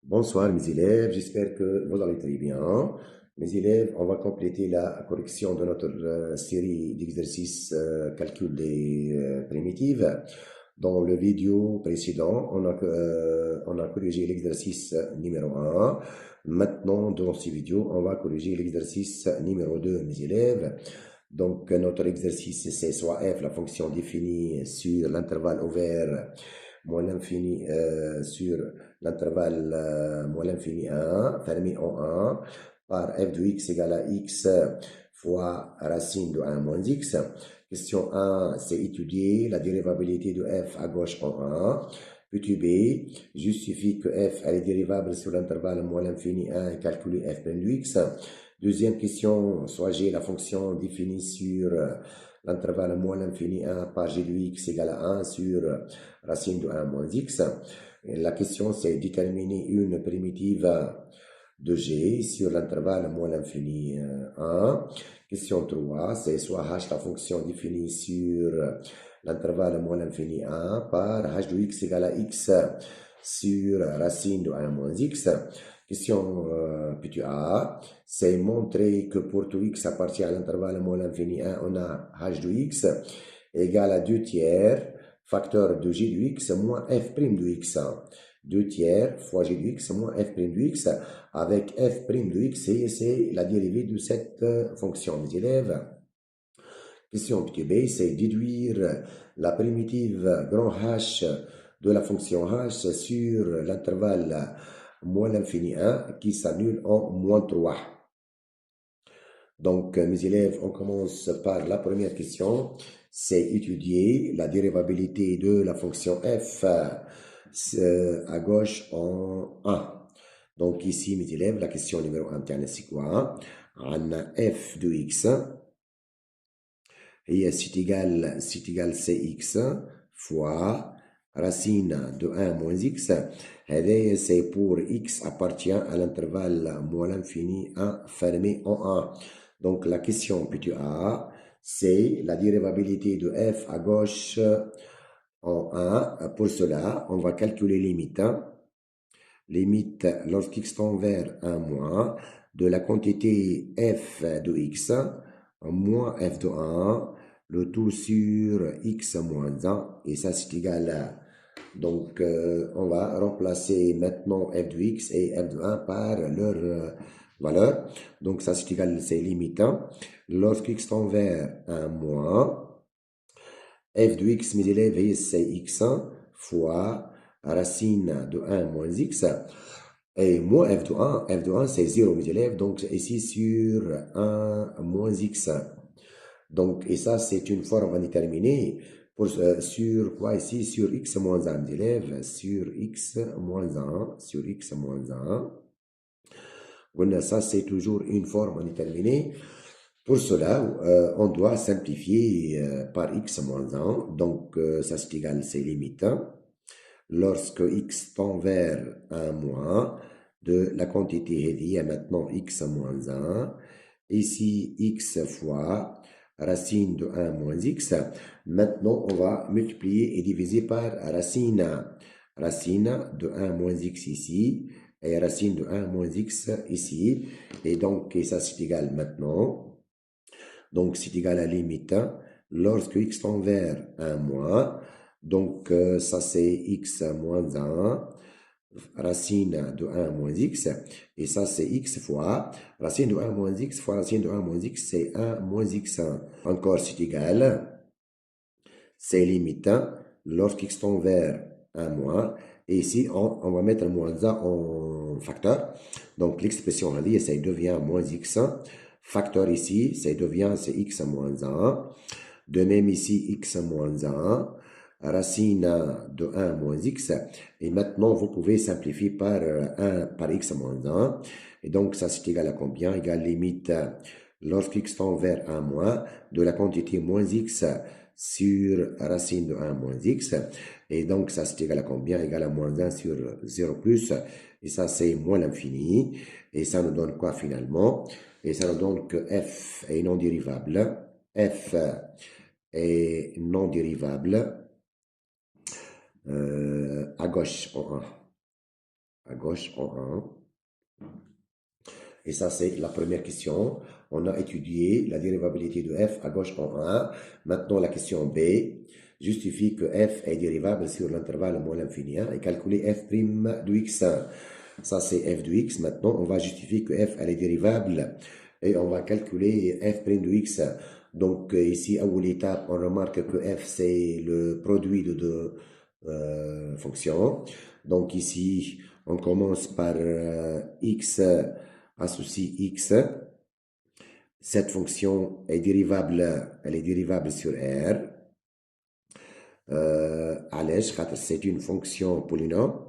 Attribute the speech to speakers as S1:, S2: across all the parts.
S1: Bonsoir mes élèves, j'espère que vous allez très bien. Mes élèves, on va compléter la correction de notre série d'exercices calcul des primitives. Dans le vidéo précédent, on a corrigé l'exercice numéro 1. Maintenant, dans cette vidéo, on va corriger l'exercice numéro 2, mes élèves. Donc, notre exercice, c'est soit f, la fonction définie sur l'intervalle ouvert moins l'infini sur l'intervalle moins l'infini 1, fermé en 1, par f de x égale à x fois racine de 1 moins x. Question 1, c'est étudier la dérivabilité de f à gauche en 1. Petit b, justifie que f est dérivable sur l'intervalle moins l'infini 1 et calculer f' de x. Deuxième question, soit g la fonction définie sur l'intervalle moins l'infini 1 par g de x égale à 1 sur racine de 1 moins x. Et la question, c'est déterminer une primitive de g sur l'intervalle moins l'infini 1. Question 3, c'est soit h la fonction définie sur l'intervalle moins l'infini 1 par h de x égale à x sur racine de 1 moins x. Question petit a, c'est montrer que pour tout x appartient à l'intervalle moins l'infini 1, on a h de x égale à 2 tiers facteur de g de x moins f' de x. 2 tiers fois g de x moins f' de x avec f' de x, c'est la dérivée de cette fonction, mes élèves. Question petit b, c'est déduire la primitive grand H de la fonction h sur l'intervalle moins l'infini 1 qui s'annule en moins 3. Donc, mes élèves, on commence par la première question. C'est étudier la dérivabilité de la fonction f à gauche en 1. Donc, ici, mes élèves, la question numéro 1, c'est quoi? On a f de x et c'est égal cx fois racine de 1 moins x. Et c'est pour x appartient à l'intervalle moins l'infini 1 fermé en 1. Donc, la question petit a, c'est la dérivabilité de f à gauche en 1. Pour cela, on va calculer les limites. Limite lorsqu'x tend vers 1 moins de la quantité f de x moins f de 1, le tout sur x moins 1, et ça c'est égal à... Donc, on va remplacer maintenant f de x et f de 1 par leur valeur. Donc, ça c'est égal, c'est limitant. Lorsqu'x tend vers 1 moins, f de x, mes élèves, c'est x1 fois racine de 1 moins x. Et moins f de 1 c'est 0, mes élèves. Donc, ici sur 1 moins x. Donc, et ça, c'est une forme indéterminée. Pour, sur quoi ici? Sur x moins 1, mes élèves. Sur x moins 1. Sur x moins 1. Voilà, ça, c'est toujours une forme indéterminée. Pour cela, on doit simplifier par x moins 1. Donc, ça, c'est égal, c'est limite. Lorsque x tend vers 1 moins, de la quantité heavy est maintenant x moins 1. Ici, x fois racine de 1 moins x. Maintenant, on va multiplier et diviser par racine. Racine de 1 moins x ici et racine de 1 moins x ici. Et donc, et ça, c'est égal maintenant. Donc, c'est égal à limite lorsque x tend vers 1 moins. Donc, ça, c'est x moins 1, racine de 1 moins x. Et ça, c'est x fois racine de 1 moins x fois racine de 1 moins x, c'est 1 moins x1. Encore, c'est égal. C'est limite lorsqu'x tend vers 1 moins. Et ici, on va mettre moins 1 en facteur. Donc, l'expression à dire, ça devient moins x1. Facteur ici, ça devient c'est x moins 1. De même ici, x moins 1. Racine de 1 moins x. Et maintenant, vous pouvez simplifier par 1 par x moins 1. Et donc, ça, c'est égal à combien? Égal limite lorsqu'x tend vers 1 moins de la quantité moins x sur racine de 1 moins x. Et donc, ça, c'est égal à combien? Égal à moins 1 sur 0 plus. Et ça, c'est moins l'infini. Et ça nous donne quoi finalement? Et ça nous donne que f est non dérivable. F est non dérivable à gauche en 1. à gauche en 1. Et ça, c'est la première question. On a étudié la dérivabilité de f à gauche en 1. Maintenant, la question B justifie que f est dérivable sur l'intervalle moins l'infini 1 et calculer f' de x1. Ça, c'est f de x. Maintenant, on va justifier que f, elle est dérivable et on va calculer f' de x. Donc, ici, à l'étape, on remarque que f, c'est le produit de deux fonctions. Donc, ici, on commence par x associe x. Cette fonction est dérivable, elle est dérivable sur R. علاش خاطر c'est une fonction polynôme.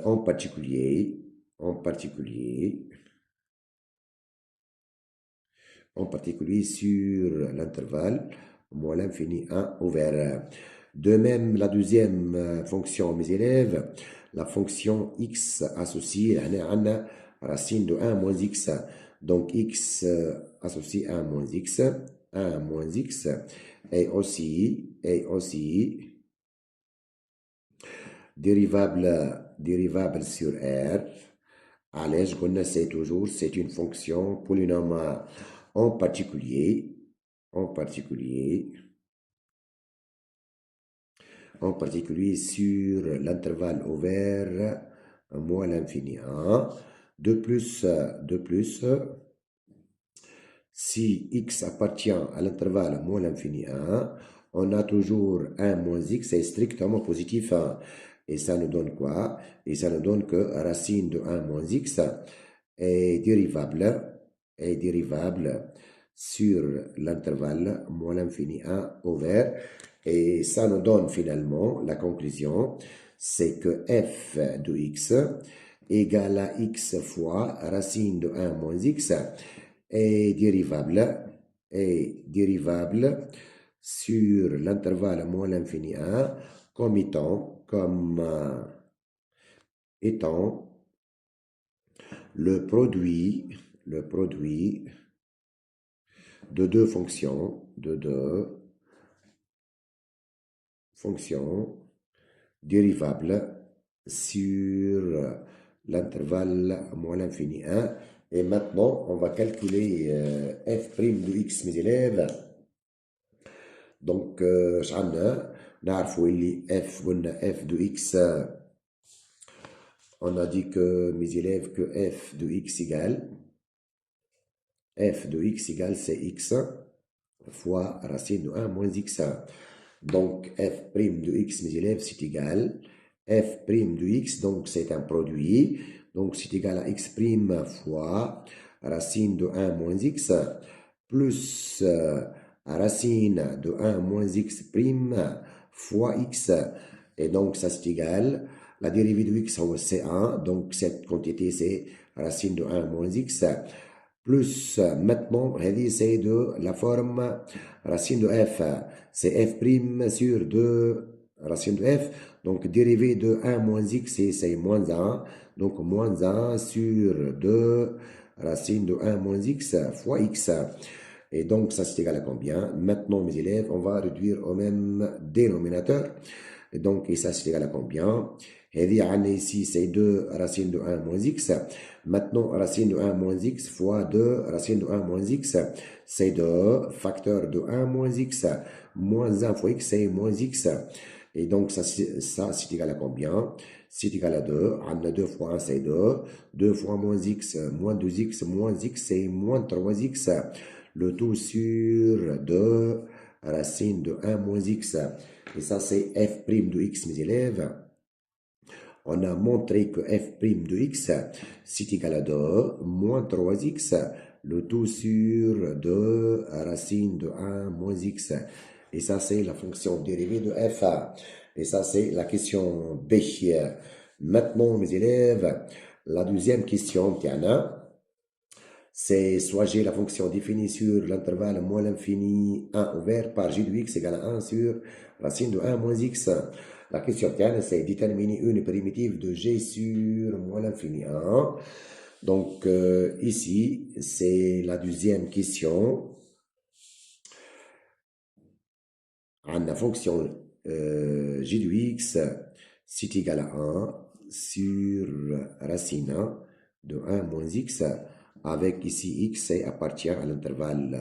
S1: En particulier sur l'intervalle moins l'infini 1 ouvert. De même, la deuxième fonction, mes élèves, la fonction x associée à racine de 1 moins x. Donc, x associé à 1 moins x, 1 moins x, est aussi dérivable sur R. علاش قلنا c'est une fonction polynôme en particulier sur l'intervalle ouvert moins l'infini 1. De plus, si x appartient à l'intervalle moins l'infini 1, on a toujours 1 moins x est strictement positif 1. Et ça nous donne quoi? Et ça nous donne que racine de 1 moins x est dérivable sur l'intervalle moins l'infini 1 ouvert. Et ça nous donne finalement la conclusion, c'est que f de x égale à x fois racine de 1 moins x est dérivable sur l'intervalle moins l'infini 1 comme étant le produit de deux fonctions dérivables sur l'intervalle moins l'infini 1. Et maintenant, on va calculer f' de x, mes élèves. Donc, نعرفوا اللي f de x. On a dit que, mes élèves, que f de x égale c'est x fois racine de 1 moins x. Donc, f' de x, mes élèves, c'est égal. f' de x, donc c'est un produit. Donc, c'est égal à x' fois racine de 1 moins x plus racine de 1 moins x' fois x. Et donc, ça c'est égal. La dérivée de x, c'est 1. Donc, cette quantité, c'est racine de 1 moins x. Plus maintenant, c'est de la forme racine de f. C'est f' sur 2 racine de f. Donc, dérivée de 1 moins x, c'est moins 1. Donc, moins 1 sur 2 racine de 1 moins x fois x. Et donc, ça c'est égal à combien? Maintenant, mes élèves, on va réduire au même dénominateur. Et donc, et ça c'est égal à combien? Et ici, c'est 2 racine de 1 moins x. Maintenant, racine de 1 moins x fois 2 racine de 1 moins x, c'est 2 facteur de 1 moins x. Moins 1 fois x, c'est moins x. Et donc, ça c'est égal à combien? C'est égal à 2. On a 2 fois 1, c'est 2. 2 fois moins x, moins 2x, moins x, c'est moins 3x. Le tout sur 2 racine de 1 moins x. Et ça, c'est f' de x, mes élèves. On a montré que f' de x, c'est égal à 2 moins 3x. Le tout sur 2 racine de 1 moins x. Et ça, c'est la fonction dérivée de f. Et ça, c'est la question B. Maintenant, mes élèves, la deuxième question, c'est soit j'ai la fonction définie sur l'intervalle moins l'infini 1 ouvert par g de x égale à 1 sur racine de 1 moins x. La question c'est déterminer une primitive de g sur moins l'infini 1. Donc ici, c'est la deuxième question. On a la fonction g de x, c'est égal à 1 sur racine de 1 moins x, avec ici x appartient à l'intervalle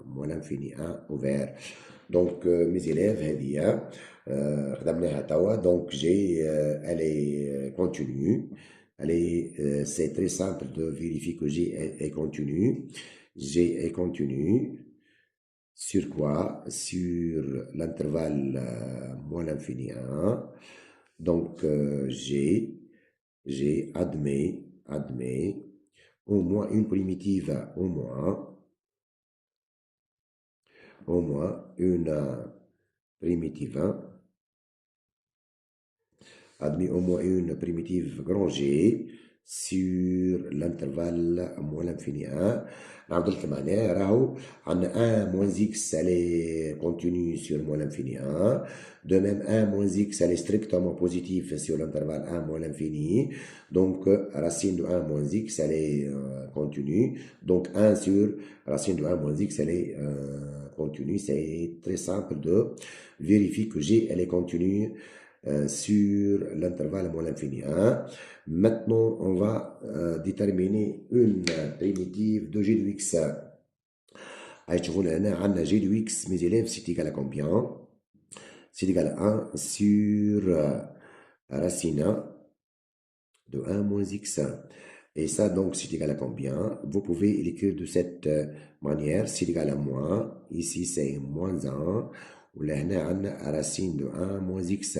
S1: moins l'infini 1 ouvert. Donc mes élèves, donc elle est continue. C'est très simple de vérifier que G est continu. G est continu. Sur quoi? Sur l'intervalle moins l'infini 1. Donc G admet au moins une primitive, au moins une primitive 1, admet au moins une primitive grand G sur l'intervalle moins l'infini 1. نعاود لك معناه راهو عندنا 1 moins x elle est continue sur moins l'infini 1. De même 1 moins x elle est strictement positive sur l'intervalle 1 moins l'infini. Donc racine de 1 moins x elle est continue. Donc 1 sur racine de 1 moins x elle est continue. C'est très simple de vérifier que G elle est continue sur l'intervalle moins l'infini 1. Maintenant, on va déterminer une primitive de g de x. G de x, mes élèves, c'est égal à combien? C'est égal à 1 sur racine de 1 moins x. Et ça, donc, c'est égal à combien? Vous pouvez l'écrire de cette manière. C'est égal à moins. Ici, c'est moins 1. ولا هنا عندنا racine de 1 moins x.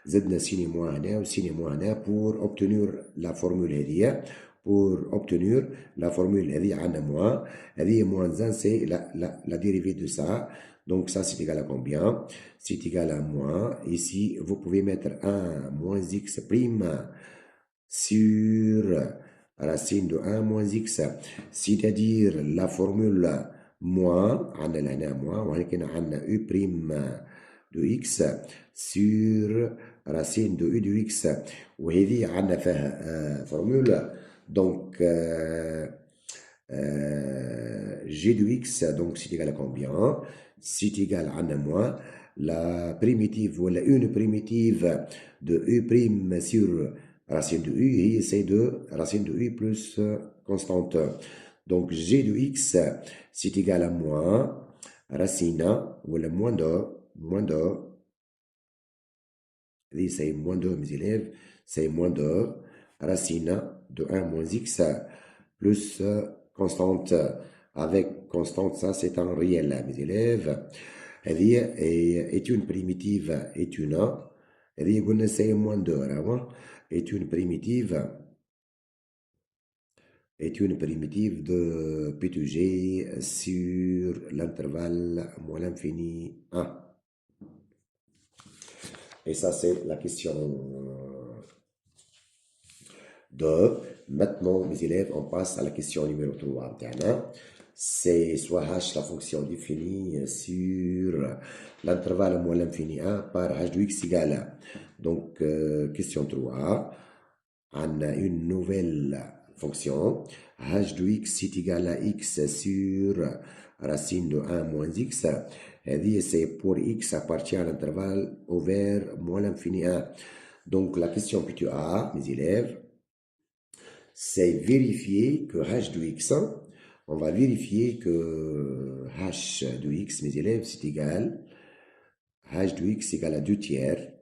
S1: زدنا سين moins هنا وسين moins هنا pour obtenir la formule هذه. Pour obtenir la formule هذه عندنا moins. هذه moins 1 c'est la dérivée de ça. Donc ça c'est égal à combien? C'est égal à moins. Ici vous pouvez mettre 1 moins x prime sur racine de 1 moins x. C'est-à-dire la formule moins, عندنا هنا moins ولكن عندنا u prime de x sur racine de u de x وهذه عندنا فيها formule. Donc g de x donc c'est égal à combien? C'est égal à moins la primitive ou une primitive de u prime sur racine de u c'est de racine de u plus constante. Donc g de x c'est égal à moins racine ou le moins 2, c'est moins 2 mes élèves, c'est moins 2 racine de 1 moins x plus constante. Avec constante, ça c'est un réel mes élèves. est une primitive, est une, c'est moins 2, est une primitive de P2G sur l'intervalle moins l'infini 1. Et ça, c'est la question 2. Maintenant, mes élèves, on passe à la question numéro 3. C'est soit h la fonction définie sur l'intervalle moins l'infini 1 par h de x égale. Donc, question 3. On a une nouvelle fonction. h de x est égal à x sur racine de 1 moins x. C'est pour x appartient à l'intervalle ouvert moins l'infini 1. Donc la question que tu as, mes élèves, c'est vérifier que h de x, on va vérifier que h de x, mes élèves, c'est égal, h de x égale à 2 tiers,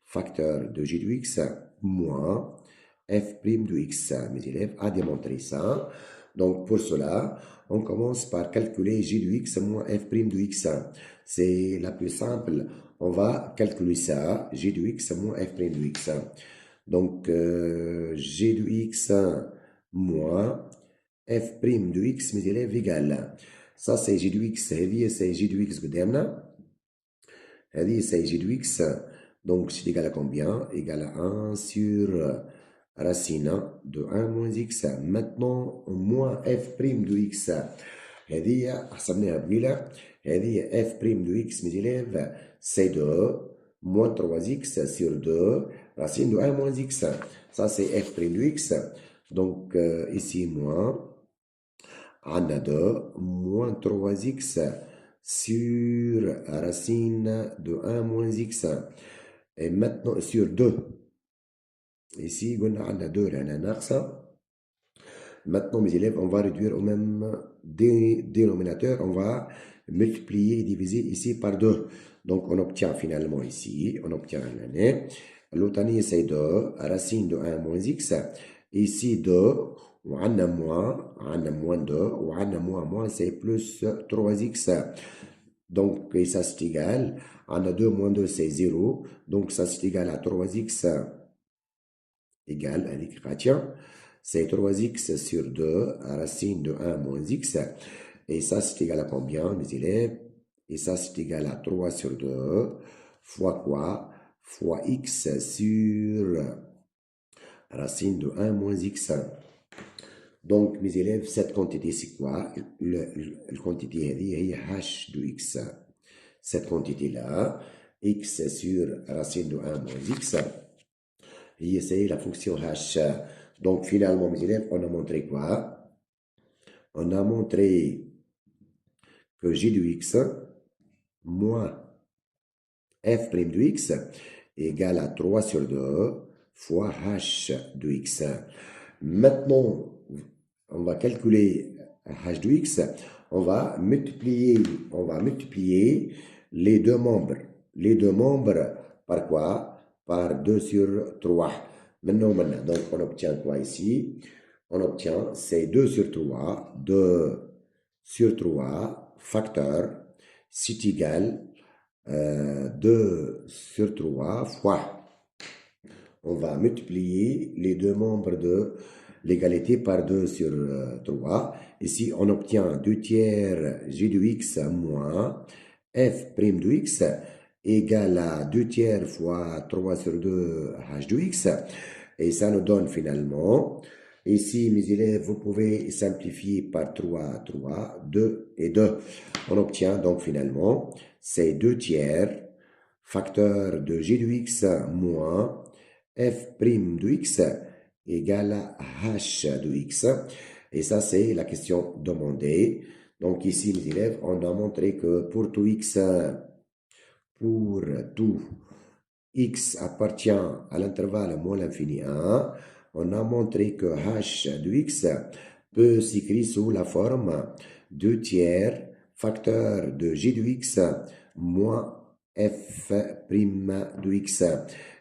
S1: facteur de g de x moins f' de x, mes élèves, à démontrer ça. Donc pour cela, on commence par calculer g de x moins f' de x. C'est la plus simple. On va calculer ça, g de x moins f' de x. Donc g de x moins f' de x, mes élèves, égal. Ça c'est g de x, c'est g de x قدامنا. هذه c'est g de x. Donc c'est égal à combien? Égal à 1 sur racine de 1 moins x. Maintenant moins f' de x. هذه حسبناها قبيله. هذه f' de x, mes élèves, c'est 2 moins 3x sur 2 racine de 1 moins x. Ça c'est f' de x. Donc ici moins. On a 2 moins 3x sur racine de 1 moins x1. Et maintenant, sur 2. Ici, on a 2, Maintenant, mes élèves, on va réduire au même dénominateur. On va multiplier et diviser ici par 2. Donc, on obtient finalement ici, on obtient une année. L'autre année, c'est 2, racine de 1 moins x. Ici, 2, on a moins 2, on a moins, c'est plus 3x. Donc, et ça c'est égal. On a 2 moins 2, c'est 0. Donc, ça c'est égal à 3x égale à l'équation. C'est 3x sur 2, racine de 1 moins x. Et ça, c'est égal à combien, mes élèves? Et ça, c'est égal à 3 sur 2, fois quoi? Fois x sur racine de 1 moins x. Donc, mes élèves, cette quantité, c'est quoi? La quantité, elle est h de x. Cette quantité-là, x sur racine de 1 moins x, et c'est la fonction h. Donc, finalement, mes élèves, on a montré quoi? On a montré que g de x moins f' de x égale à 3 sur 2 fois h de x. Maintenant, on va calculer h de x. On va multiplier les deux membres. Les deux membres par quoi? Par 2 sur 3. Maintenant, donc on obtient quoi ici? On obtient, c'est 2 sur 3, 2 sur 3, facteur, c'est égal 2 sur 3 fois. On va multiplier les deux membres de l'égalité par 2 sur 3. Ici, on obtient 2 tiers g de x moins f' de x égale à 2 tiers fois 3 sur 2 h de x. Et ça nous donne finalement, ici, mes élèves, vous pouvez simplifier par 3, 3, 2 et 2. On obtient donc finalement, c'est 2 tiers facteur de g de x moins f' de x égale à h de x. Et ça, c'est la question demandée. Donc ici, mes élèves, on a montré que pour tout x appartient à l'intervalle moins l'infini 1, on a montré que h de x peut s'écrire sous la forme 2 tiers facteur de g de x moins f' de x.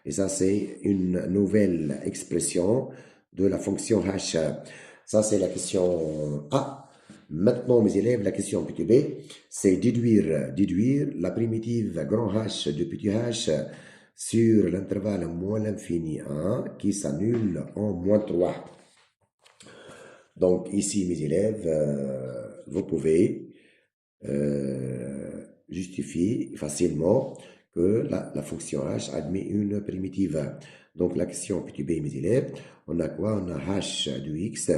S1: Et ça, c'est une nouvelle expression de la fonction h. Ça, c'est la question A. Maintenant, mes élèves, la question petit b, c'est déduire la primitive grand H de petit h sur l'intervalle moins l'infini 1 qui s'annule en moins 3. Donc, ici, mes élèves, vous pouvez justifier facilement que la fonction h admet une primitive. Donc, la question petit b, mes élèves, on a quoi? On a h de x,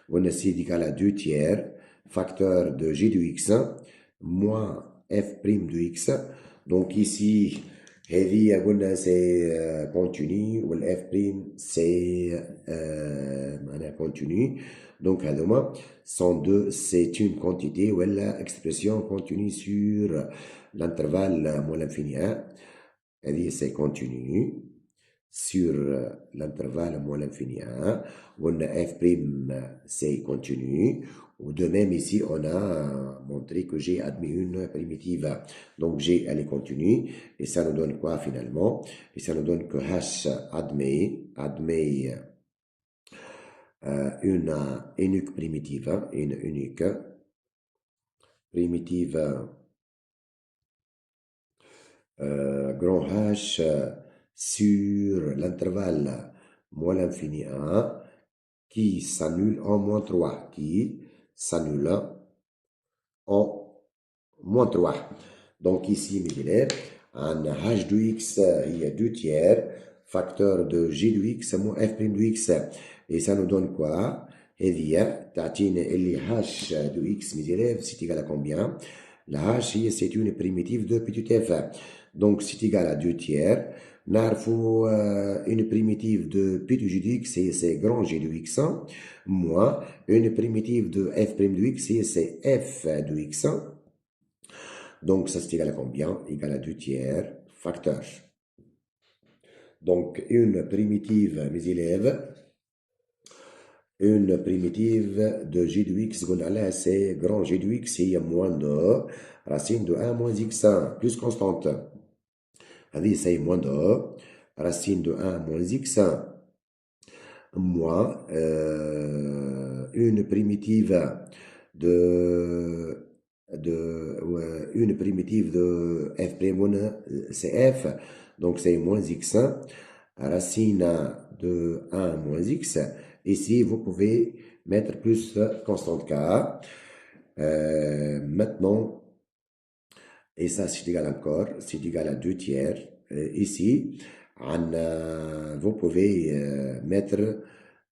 S1: on a c égal à 2 tiers, facteur de g de x, moins f' de x. Donc, ici, c'est continu, ou f' c'est continu. Donc, c'est une quantité ou l'expression continue sur l'intervalle moins l'infini 1. C'est continu sur l'intervalle moins l'infini 1. On a f', c'est continu. Ou de même ici, on a montré que G admet une primitive. Donc G, elle est continue. Et ça nous donne quoi finalement? Et ça nous donne que H admet une unique primitive, une unique primitive grand H sur l'intervalle moins l'infini 1 qui s'annule en moins 3, qui s'annule en moins 3. Donc ici, mes élèves, un h de x, il y a 2 tiers, facteur de g de x moins f' de x. Et ça nous donne quoi? Eh bien, تعطينا اللي h de x, mes élèves, c'est égal à combien? La h, c'est une primitive de petit f. Donc, c'est égal à 2 tiers. Narfou, une primitive de petit g de x, c'est grand g de x, moins une primitive de f' de x, c'est f de x. Donc, ça c'est égal à combien? Égal à 2 tiers facteur. Donc, une primitive, mes élèves, une primitive de g de x, là, c'est grand g de x, c'est moins de racine de 1 moins x1 plus constante. C'est moins de racine de 1 moins x1 moins une primitive une primitive de f', c'est f, donc c'est moins x1, racine de 1 moins x. Ici, vous pouvez mettre plus constante k. Maintenant, et ça c'est égal encore, c'est égal à 2 tiers. Ici, vous pouvez mettre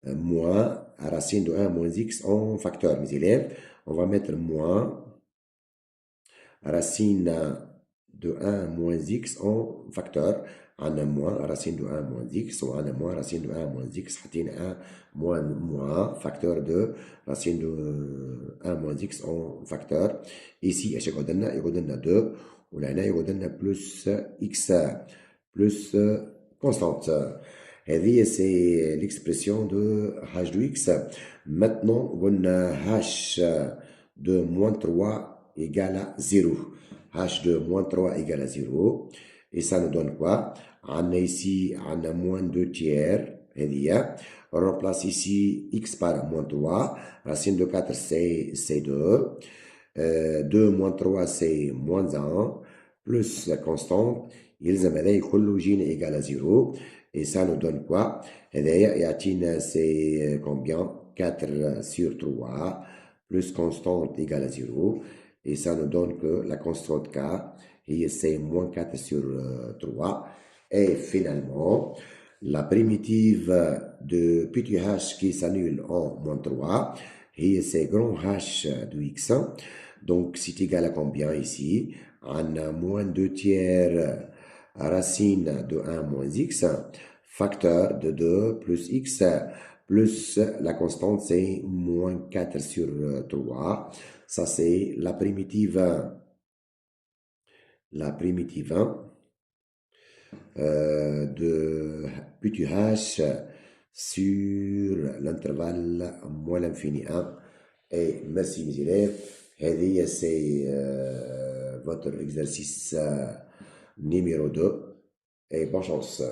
S1: moins racine de 1 moins x en facteur, mes élèves. On va mettre moins racine de 1 moins x en facteur. On a moins racine de 1 moins x, ou on a moins racine de 1 moins x, حاطين 1 moins facteur de racine de 1 moins x en facteur. Ici, ايش يقعد لنا 2, ولهنا يقعد لنا plus x plus constante. هذه c'est l'expression de h de x. Maintenant, on a h de moins 3 égale à 0. h de moins 3 égale à 0. Et ça nous donne quoi? On a ici, on a moins 2 tiers. On remplace ici x par moins 3. Racine de 4, c'est 2. 2 moins 3, c'est moins 1. Plus la constante. يلزم هذا كله يجينا égal à 0. Et ça nous donne quoi? C'est combien? 4 sur 3 plus constante égale à 0. Et ça nous donne que la constante k, c'est moins 4 sur 3. Et finalement, la primitive de petit h qui s'annule en moins 3, c'est grand h de x. Donc, c'est égal à combien ici? On a moins 2 tiers racine de 1 moins x, facteur de 2 plus x, plus la constante, c'est moins 4 sur 3. Ça, c'est la primitive 1 de petit h sur l'intervalle moins l'infini 1. Et merci mes élèves. هذه c'est votre exercice numéro 2. Et bonne chance.